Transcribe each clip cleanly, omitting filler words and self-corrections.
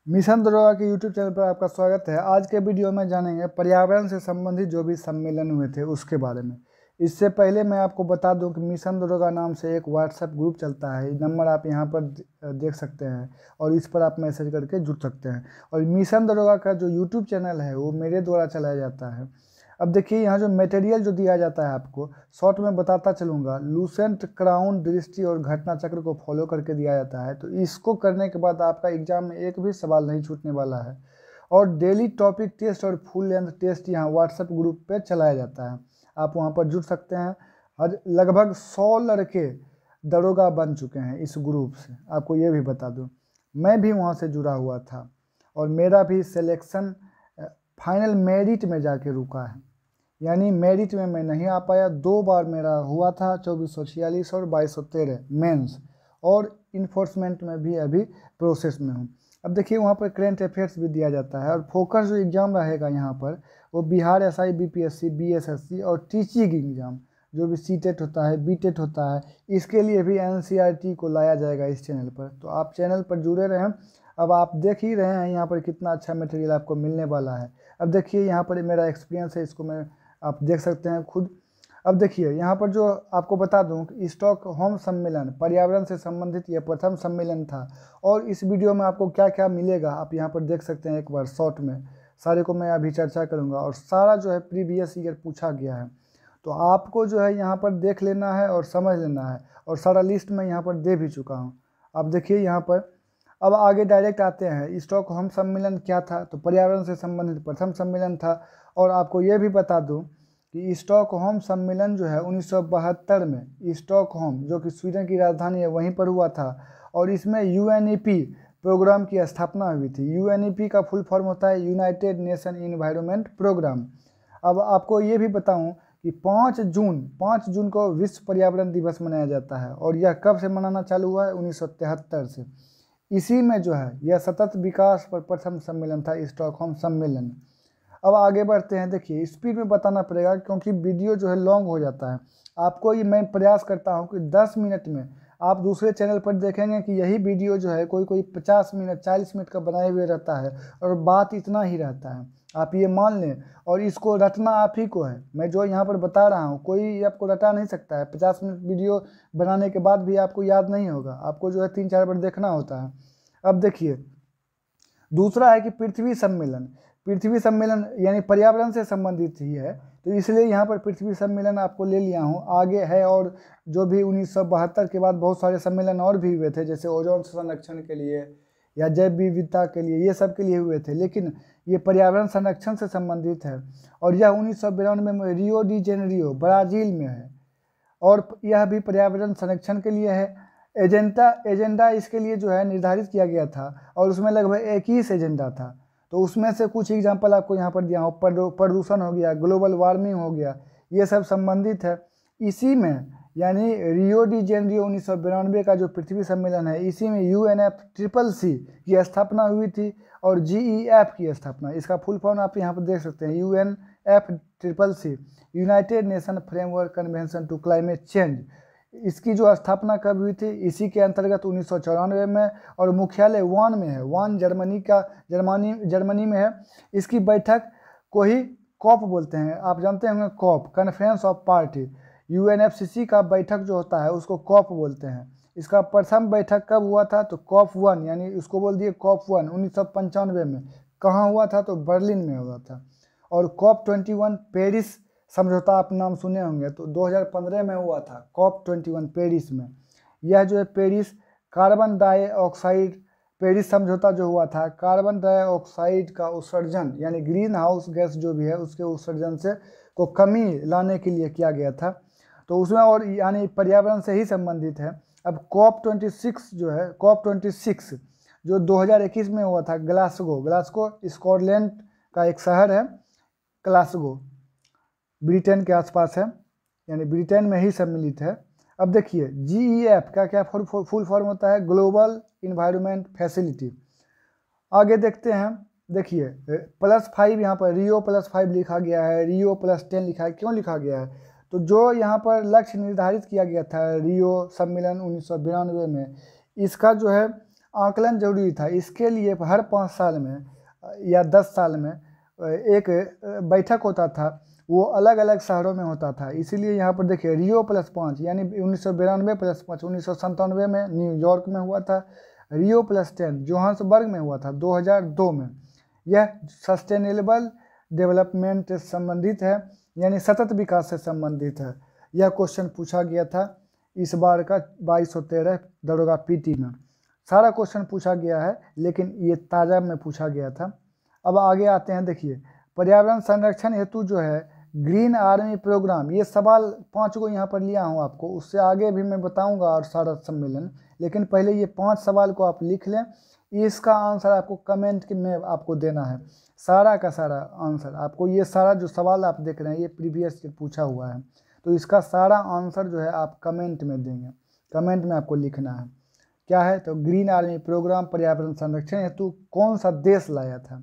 Mission दरोगा के YouTube channel पर आपका स्वागत है। आज के वीडियो में जानेंगे पर्यावरण से संबंधित जो भी सम्मेलन हुए थे उसके बारे में। इससे पहले मैं आपको बता दूं कि मिशन दरोगा नाम से एक व्हाट्सएप ग्रुप चलता है। नंबर आप यहां पर देख सकते हैं और इस पर आप मैसेज करके जुड़ सकते हैं। और मिशन दरोगा का जो यूट्यूब चैनल है वो मेरे द्वारा चलाया जाता है। अब देखिए यहाँ जो मटेरियल जो दिया जाता है आपको शॉर्ट में बताता चलूँगा। लूसेंट, क्राउन, दृष्टि और घटना चक्र को फॉलो करके दिया जाता है। तो इसको करने के बाद आपका एग्जाम में एक भी सवाल नहीं छूटने वाला है। और डेली टॉपिक टेस्ट और फुल लेंथ टेस्ट यहाँ व्हाट्सएप ग्रुप पे चलाया जाता है। आप वहाँ पर जुड़ सकते हैं। और लगभग 100 लड़के दरोगा बन चुके हैं इस ग्रुप से। आपको ये भी बता दूँ, मैं भी वहाँ से जुड़ा हुआ था और मेरा भी सिलेक्शन फाइनल मेरिट में जाके रुका है। यानी मेरिट में मैं नहीं आ पाया। 2 बार मेरा हुआ था, 2446 और 2213 मेंस, और इन्फोर्समेंट में भी अभी प्रोसेस में हूँ। अब देखिए वहाँ पर करेंट अफेयर्स भी दिया जाता है और फोकस जो एग्ज़ाम रहेगा यहाँ पर वो बिहार एसआई, बीपीएससी, बीएसएससी और टीचिंग एग्ज़ाम जो भी सीटेट होता है, बीटेट होता है, इसके लिए भी एनसीईआरटी को लाया जाएगा इस चैनल पर। तो आप चैनल पर जुड़े रहें। अब आप देख ही रहे हैं यहाँ पर कितना अच्छा मटेरियल आपको मिलने वाला है। अब देखिए यहाँ पर मेरा एक्सपीरियंस है, इसको मैं आप देख सकते हैं खुद। अब देखिए यहाँ पर जो आपको बता दूं कि स्टॉकहोम सम्मेलन पर्यावरण से संबंधित यह प्रथम सम्मेलन था। और इस वीडियो में आपको क्या क्या मिलेगा आप यहाँ पर देख सकते हैं। एक बार शॉर्ट में सारे को मैं अभी चर्चा करूँगा और सारा जो है प्रीवियस ईयर पूछा गया है। तो आपको जो है यहाँ पर देख लेना है और समझ लेना है। और सारा लिस्ट मैं यहाँ पर दे भी चुका हूँ। अब देखिए यहाँ पर अब आगे डायरेक्ट आते हैं। स्टॉकहोम सम्मेलन क्या था? तो पर्यावरण से संबंधित प्रथम सम्मेलन था। और आपको ये भी बता दूं कि स्टॉकहोम सम्मेलन जो है 1972 में स्टॉकहोम जो कि स्वीडन की राजधानी है वहीं पर हुआ था। और इसमें यूएनईपी प्रोग्राम की स्थापना हुई थी। यूएनईपी का फुल फॉर्म होता है यूनाइटेड नेशन इन्वायरमेंट प्रोग्राम। अब आपको ये भी बताऊं कि 5 जून को विश्व पर्यावरण दिवस मनाया जाता है। और यह कब से मनाना चालू हुआ है? 1973 से। इसी में जो है यह सतत विकास पर प्रथम सम्मेलन था, स्टॉकहोम सम्मेलन। अब आगे बढ़ते हैं। देखिए स्पीड में बताना पड़ेगा क्योंकि वीडियो जो है लॉन्ग हो जाता है। आपको ये मैं प्रयास करता हूँ कि 10 मिनट में आप दूसरे चैनल पर देखेंगे कि यही वीडियो जो है कोई 50 मिनट 40 मिनट का बनाए हुए रहता है और बात इतना ही रहता है। आप ये मान लें और इसको रटना आप ही को है। मैं जो यहाँ पर बता रहा हूँ कोई आपको रटा नहीं सकता है। 50 मिनट वीडियो बनाने के बाद भी आपको याद नहीं होगा। आपको जो है 3-4 बार देखना होता है। अब देखिए दूसरा है कि पृथ्वी सम्मेलन। पृथ्वी सम्मेलन यानी पर्यावरण से संबंधित ही है, तो इसलिए यहाँ पर पृथ्वी सम्मेलन आपको ले लिया हूँ। आगे है और जो भी 1972 के बाद बहुत सारे सम्मेलन और भी हुए थे, जैसे ओजोन संरक्षण के लिए या जैव विविधता के लिए, ये सब के लिए हुए थे। लेकिन ये पर्यावरण संरक्षण से संबंधित है। और यह 1992 में रियो डी जेनेरियो ब्राज़ील में है और यह भी पर्यावरण संरक्षण के लिए है। एजेंडा इसके लिए जो है निर्धारित किया गया था और उसमें लगभग 21 एजेंडा था। तो उसमें से कुछ एग्जाम्पल आपको यहाँ पर दिया हूँ। प्रदूषण हो गया, ग्लोबल वार्मिंग हो गया, ये सब संबंधित है इसी में। यानी रियो डी जेनेरियो 1992 का जो पृथ्वी सम्मेलन है, इसी में UNFCCC की स्थापना हुई थी और GEF की स्थापना। इसका फुल फॉर्म आप यहाँ पर देख सकते हैं, UNFCCC, United Nation Framework Convention to Climate Change. इसकी जो स्थापना कब हुई थी? इसी के अंतर्गत 1994 में। और मुख्यालय वान में है। वान जर्मनी में है। इसकी बैठक को ही कॉप बोलते हैं। आप जानते होंगे COP, conference of party. UNFCCC का बैठक जो होता है उसको कॉप बोलते हैं। इसका प्रथम बैठक कब हुआ था? तो COP 1 यानी उसको बोल दिए COP 1 1995 में। कहाँ हुआ था? तो बर्लिन में हुआ था। और COP 21 पेरिस समझौता आप नाम सुने होंगे, तो 2015 में हुआ था COP 21 पेरिस में। यह जो है पेरिस कार्बन डाइऑक्साइड, पेरिस समझौता जो हुआ था, कार्बन डाइऑक्साइड का उत्सर्जन यानी ग्रीन हाउस गैस जो भी है उसके उत्सर्जन से को कमी लाने के लिए किया गया था। तो उसमें और यानी पर्यावरण से ही संबंधित है। अब COP 26 जो है, COP 26 जो 2021 में हुआ था ग्लासगो स्कॉटलैंड का एक शहर है। ग्लासगो ब्रिटेन के आसपास है, यानी ब्रिटेन में ही सम्मिलित है। अब देखिए GEF का क्या फुल फॉर्म होता है? Global environment facility. आगे देखते हैं। देखिए +5 यहाँ पर रियो +5 लिखा गया है, रियो +10 लिखा है। क्यों लिखा गया है? तो जो यहाँ पर लक्ष्य निर्धारित किया गया था रियो सम्मेलन 1992 में, इसका जो है आकलन जरूरी था। इसके लिए हर 5 साल में या 10 साल में एक बैठक होता था, वो अलग अलग शहरों में होता था। इसीलिए यहाँ पर देखिए रियो +5 यानी 1992 +5 1997 में न्यूयॉर्क में हुआ था। रियो +10 जोहान्सबर्ग में हुआ था 2002 में। यह सस्टेनेबल डेवलपमेंट से संबंधित है, यानी सतत विकास से संबंधित है। यह क्वेश्चन पूछा गया था इस बार का 2213 दरोगा पीटी में। सारा क्वेश्चन पूछा गया है, लेकिन ये ताज़ा में पूछा गया था। अब आगे आते हैं, देखिए पर्यावरण संरक्षण हेतु जो है ग्रीन आर्मी प्रोग्राम, ये सवाल 5 को यहाँ पर लिया हूँ आपको, उससे आगे भी मैं बताऊँगा और सारा सम्मेलन, लेकिन पहले ये 5 सवाल को आप लिख लें। इसका आंसर आपको कमेंट में आपको देना है, सारा का सारा आंसर आपको। ये सारा जो सवाल आप देख रहे हैं ये प्रीवियस पूछा हुआ है, तो इसका सारा आंसर जो है आप कमेंट में देंगे। कमेंट में आपको लिखना है क्या है, तो ग्रीन आर्मी प्रोग्राम पर्यावरण संरक्षण हेतु कौन सा देश लाया था।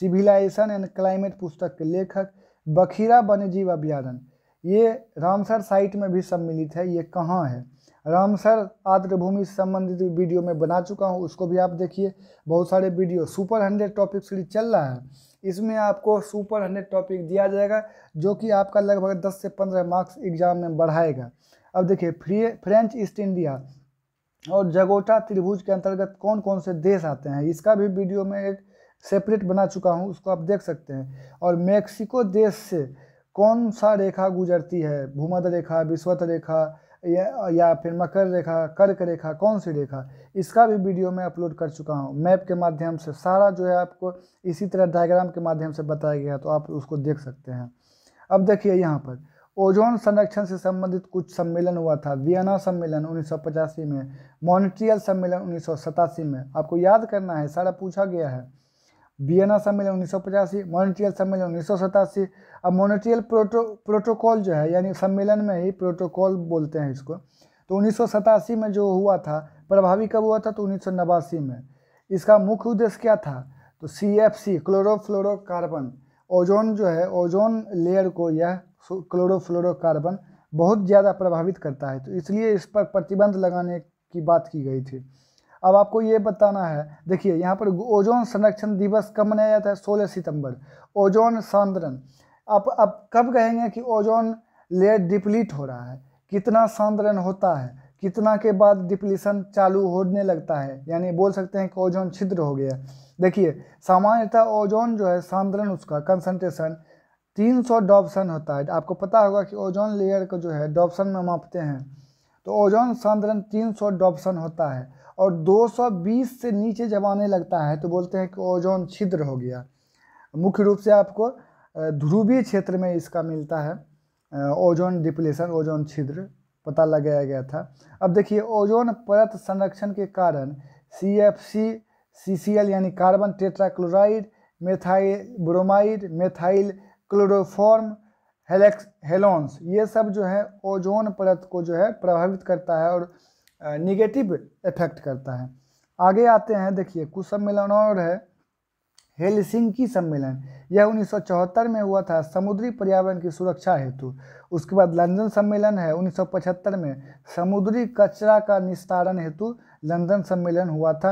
सिविलाइजेशन एंड क्लाइमेट पुस्तक के लेखक बखीरा वन्यजीव अभ्यारण्य, ये रामसर साइट में भी सम्मिलित है। ये कहाँ है, रामसर आर्द्रभूमि से संबंधित वीडियो में बना चुका हूँ, उसको भी आप देखिए। बहुत सारे वीडियो सुपर 100 टॉपिक सीरीज चल रहा है, इसमें आपको सुपर 100 टॉपिक दिया जाएगा, जो कि आपका लगभग 10 से 15 मार्क्स एग्जाम में बढ़ाएगा। अब देखिए फ्रेंच ईस्ट इंडिया और जगोटा त्रिभुज के अंतर्गत कौन कौन से देश आते हैं, इसका भी वीडियो में एक सेपरेट बना चुका हूँ, उसको आप देख सकते हैं। और मेक्सिको देश से कौन सा रेखा गुजरती है, भूमध्य रेखा, विषुवत रेखा या फिर मकर रेखा, कर्क रेखा, कौन सी रेखा, इसका भी वीडियो में अपलोड कर चुका हूँ। मैप के माध्यम से सारा जो है आपको इसी तरह डायग्राम के माध्यम से बताया गया, तो आप उसको देख सकते हैं। अब देखिए यहाँ पर ओजोन संरक्षण से संबंधित कुछ सम्मेलन हुआ था। वियना सम्मेलन 1985 में, मॉन्ट्रियल सम्मेलन 1987 में, आपको याद करना है, सारा पूछा गया है। वियना सम्मेलन 1985, मॉन्ट्रियल सम्मेलन 1987। अब मॉन्ट्रियल प्रोटोकॉल जो है, यानी सम्मेलन में ही प्रोटोकॉल बोलते हैं इसको, तो 1987 में जो हुआ था, प्रभावी कब हुआ था, तो 1989 में। इसका मुख्य उद्देश्य क्या था, तो CFC क्लोरोफ्लोरोकार्बन, ओजोन जो है, ओजोन लेयर को यह क्लोरोफ्लोरोकार्बन बहुत ज़्यादा प्रभावित करता है, तो इसलिए इस पर प्रतिबंध लगाने की बात की गई थी। अब आपको ये बताना है, देखिए यहाँ पर ओजोन संरक्षण दिवस कब मनाया जाता है, 16 सितंबर। ओजोन सांद्रण, आप कब कहेंगे कि ओजोन लेयर डिप्लीट हो रहा है, कितना सांद्रण होता है, कितना के बाद डिप्लीशन चालू होने लगता है, यानी बोल सकते हैं कि ओजोन छिद्र हो गया। देखिए सामान्यतः ओजोन जो है सांद्रण, उसका कंसंट्रेशन 300 डॉप्सन होता है। आपको पता होगा कि ओजोन लेयर को जो है डॉप्सन में मापते हैं, तो ओजोन सांद्रण 300 डॉप्सन होता है, और 220 से नीचे जब आने लगता है तो बोलते हैं कि ओजोन छिद्र हो गया। मुख्य रूप से आपको ध्रुवीय क्षेत्र में इसका मिलता है ओजोन डिप्लीशन, ओजोन छिद्र पता लगाया गया था। अब देखिए ओजोन परत संरक्षण के कारण CFC CCl यानी carbon tetrachloride, methyl bromide, methyl chloroform, halons, ये सब जो है ओजोन परत को जो है प्रभावित करता है और निगेटिव इफेक्ट करता है। आगे आते हैं, देखिए कुछ सम्मेलन और है। हेलसिंकी सम्मेलन, यह 1974 में हुआ था, समुद्री पर्यावरण की सुरक्षा हेतु। उसके बाद लंदन सम्मेलन है 1975 में, समुद्री कचरा का निस्तारण हेतु लंदन सम्मेलन हुआ था।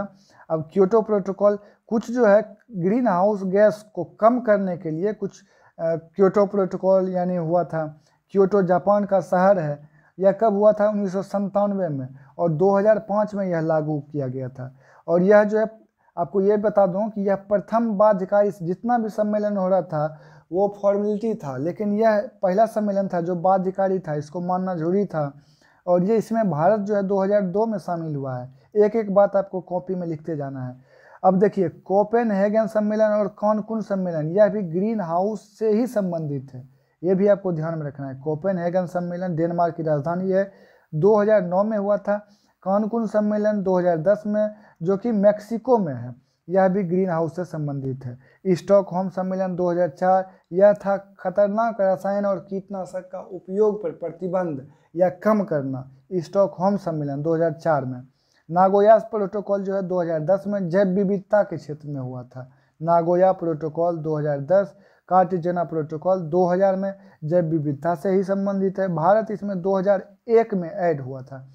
अब क्योटो प्रोटोकॉल, कुछ जो है ग्रीन हाउस गैस को कम करने के लिए कुछ क्योटो प्रोटोकॉल यानी हुआ था। क्योटो जापान का शहर है, यह कब हुआ था, 1997 में, और 2005 में यह लागू किया गया था। और यह जो है आपको ये बता दूं कि यह प्रथम बाध्यकारी, जितना भी सम्मेलन हो रहा था वो फॉर्मेलिटी था, लेकिन यह पहला सम्मेलन था जो बाध्यकारी था, इसको मानना जरूरी था। और ये इसमें भारत जो है 2002 में शामिल हुआ है। एक एक बात आपको कॉपी में लिखते जाना है। अब देखिए कोपेनहेगन सम्मेलन और कानकुन सम्मेलन, यह भी ग्रीन हाउस से ही संबंधित है, ये भी आपको ध्यान में रखना है। कोपेनहेगन सम्मेलन डेनमार्क की राजधानी है, 2009 में हुआ था। कानकुन सम्मेलन 2010 में, जो कि मैक्सिको में है, यह भी ग्रीन हाउस से संबंधित है। स्टॉकहोम सम्मेलन 2004, यह था खतरनाक रसायन और कीटनाशक का उपयोग पर प्रतिबंध या कम करना, स्टॉकहोम सम्मेलन 2004 में। नागोया प्रोटोकॉल जो है 2010 में जैव विविधता के क्षेत्र में हुआ था, नागोया प्रोटोकॉल 2010। कार्टेजेना प्रोटोकॉल 2000 में जैव विविधता से ही संबंधित है, भारत इसमें 2001 में ऐड हुआ था।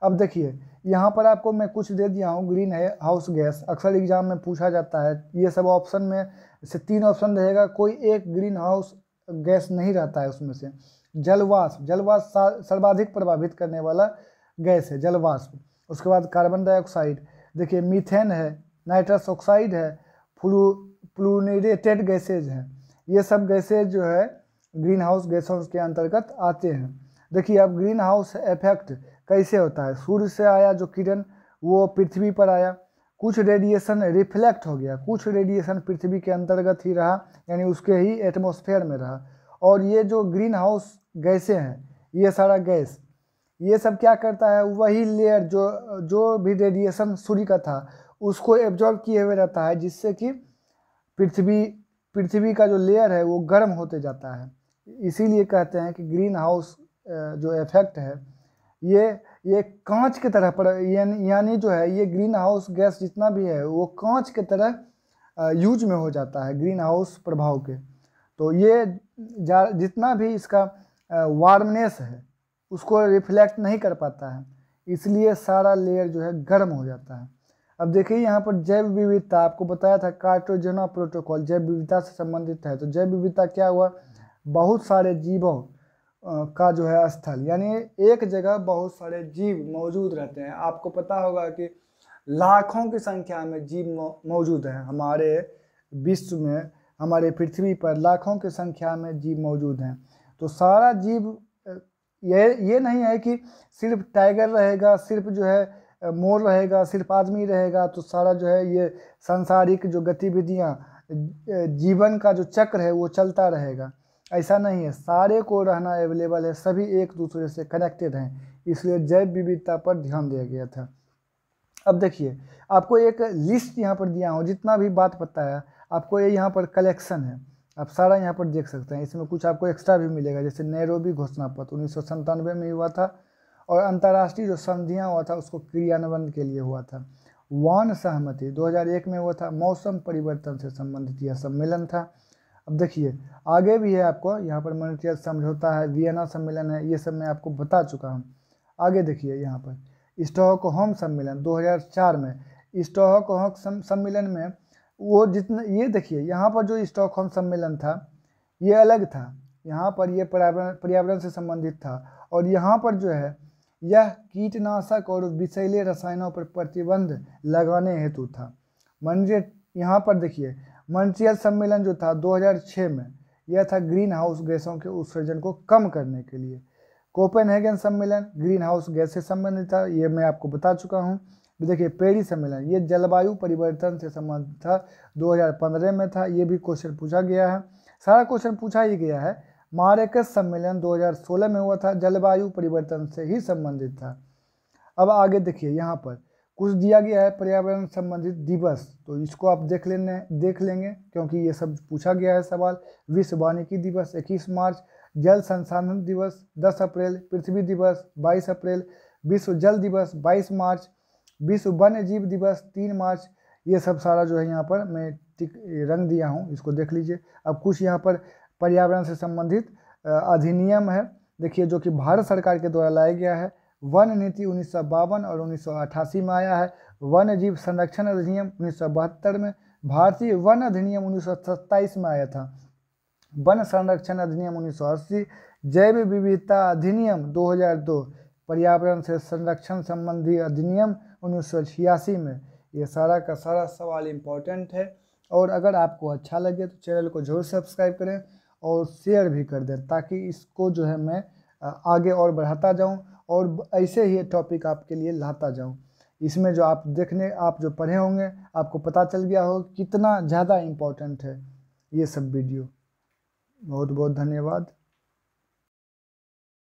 अब देखिए यहाँ पर आपको मैं कुछ दे दिया हूँ। ग्रीन हाउस गैस अक्सर एग्जाम में पूछा जाता है। ये सब ऑप्शन में से 3 ऑप्शन रहेगा, कोई एक ग्रीन हाउस गैस नहीं रहता है उसमें से। जलवाष्प सर्वाधिक प्रभावित करने वाला गैस है जलवाष्प। उसके बाद कार्बन डाइऑक्साइड, देखिए मीथेन है, नाइट्रस ऑक्साइड है, फ्लूरिनेटेड गैसेज हैं। ये सब गैसेज जो है ग्रीन हाउस गैसों के अंतर्गत आते हैं। देखिए अब ग्रीन हाउस इफेक्ट कैसे होता है। सूर्य से आया जो किरण वो पृथ्वी पर आया, कुछ रेडिएशन रिफ्लेक्ट हो गया, कुछ रेडिएशन पृथ्वी के अंतर्गत ही रहा, यानी उसके ही एटमॉस्फेयर में रहा। और ये जो ग्रीन हाउस गैसें हैं, ये सारा गैस ये सब क्या करता है, वही लेयर जो भी रेडिएशन सूर्य का था उसको एब्जॉर्ब किए हुए रहता है, जिससे कि पृथ्वी का जो लेयर है वो गर्म होते जाता है। इसीलिए कहते हैं कि ग्रीन हाउस जो इफेक्ट है ये कांच की तरह पर यानी जो है ये ग्रीन हाउस गैस जितना भी है वो कांच की तरह यूज में हो जाता है ग्रीन हाउस प्रभाव के। तो ये जितना भी इसका वार्मनेस है उसको रिफ्लेक्ट नहीं कर पाता है, इसलिए सारा लेयर जो है गर्म हो जाता है। अब देखिए यहाँ पर जैव विविधता, आपको बताया था कार्टेजेना प्रोटोकॉल जैव विविधता से संबंधित है। तो जैव विविधता क्या हुआ, बहुत सारे जीवों का जो है स्थल, यानी एक जगह बहुत सारे जीव मौजूद रहते हैं। आपको पता होगा कि लाखों की संख्या में जीव मौजूद हैं हमारे विश्व में, हमारे पृथ्वी पर लाखों की संख्या में जीव मौजूद हैं। तो सारा जीव ये नहीं है कि सिर्फ टाइगर रहेगा, सिर्फ जो है मोर रहेगा, सिर्फ आदमी रहेगा तो सारा जो है ये सांसारिक जो गतिविधियाँ जीवन का जो चक्र है वो चलता रहेगा, ऐसा नहीं है। सारे को रहना अवेलेबल है, सभी एक दूसरे से कनेक्टेड हैं, इसलिए जैव विविधता पर ध्यान दिया गया था। अब देखिए आपको एक लिस्ट यहाँ पर दिया हूँ, जितना भी बात पता है आपको ये यहाँ पर कलेक्शन है, आप सारा यहाँ पर देख सकते हैं। इसमें कुछ आपको एक्स्ट्रा भी मिलेगा, जैसे नैरोबी घोषणा पत्र 1997 में हुआ था, और अंतर्राष्ट्रीय जो संधियाँ हुआ था उसको क्रियान्वयन के लिए हुआ था। वान सहमति 2001 में हुआ था, मौसम परिवर्तन से संबंधित यह सम्मेलन था। अब देखिए आगे भी है, आपको यहाँ पर मॉन्ट्रियल समझौता है, वियना सम्मेलन है, ये सब मैं आपको बता चुका हूँ। आगे देखिए यहाँ पर स्टॉकहोम सम्मेलन 2004 में, स्टॉकहोम सम्मेलन में वो जितना, ये देखिए यहाँ पर जो स्टॉकहोम सम्मेलन था ये अलग था, यहाँ पर ये पर्यावरण से संबंधित था, और यहाँ पर जो है यह कीटनाशक और विषैले रसायनों पर प्रतिबंध लगाने हेतु था। यहाँ पर देखिए मॉन्ट्रियल सम्मेलन जो था 2006 में, यह था ग्रीन हाउस गैसों के उत्सर्जन को कम करने के लिए। कोपेनहेगन सम्मेलन ग्रीन हाउस गैस से संबंधित था, ये मैं आपको बता चुका हूँ। देखिए पेरिस सम्मेलन ये जलवायु परिवर्तन से संबंधित था, 2015 में था, ये भी क्वेश्चन पूछा गया है, सारा क्वेश्चन पूछा ही गया है। मार्राकेश सम्मेलन 2016 में हुआ था, जलवायु परिवर्तन से ही संबंधित था। अब आगे देखिए यहाँ पर कुछ दिया गया है पर्यावरण संबंधित दिवस, तो इसको आप देख लेंगे क्योंकि ये सब पूछा गया है सवाल। विश्व वानिकी दिवस 21 मार्च, जल संसाधन दिवस 10 अप्रैल, पृथ्वी दिवस 22 अप्रैल, विश्व जल दिवस 22 मार्च, विश्व वन्य जीव दिवस 3 मार्च। ये सब सारा जो है यहाँ पर मैं रंग दिया हूँ, इसको देख लीजिए। अब कुछ यहाँ पर पर्यावरण से संबंधित अधिनियम है, देखिए जो कि भारत सरकार के द्वारा लाया गया है। वन नीति 1952 और 1988 में आया है। वन्य जीव संरक्षण अधिनियम 1972 में, भारतीय वन अधिनियम 1927 में आया था, वन संरक्षण अधिनियम 1980, जैव विविधता अधिनियम 2002, पर्यावरण से संरक्षण संबंधी अधिनियम 1986 में। ये सारा का सारा सवाल इम्पोर्टेंट है, और अगर आपको अच्छा लगे तो चैनल को जरूर सब्सक्राइब करें और शेयर भी कर दें, ताकि इसको जो है मैं आगे और बढ़ाता जाऊं और ऐसे ही टॉपिक आपके लिए लाता जाऊं। इसमें जो आप जो पढ़े होंगे आपको पता चल गया हो कितना ज़्यादा इम्पोर्टेंट है ये सब वीडियो। बहुत बहुत धन्यवाद।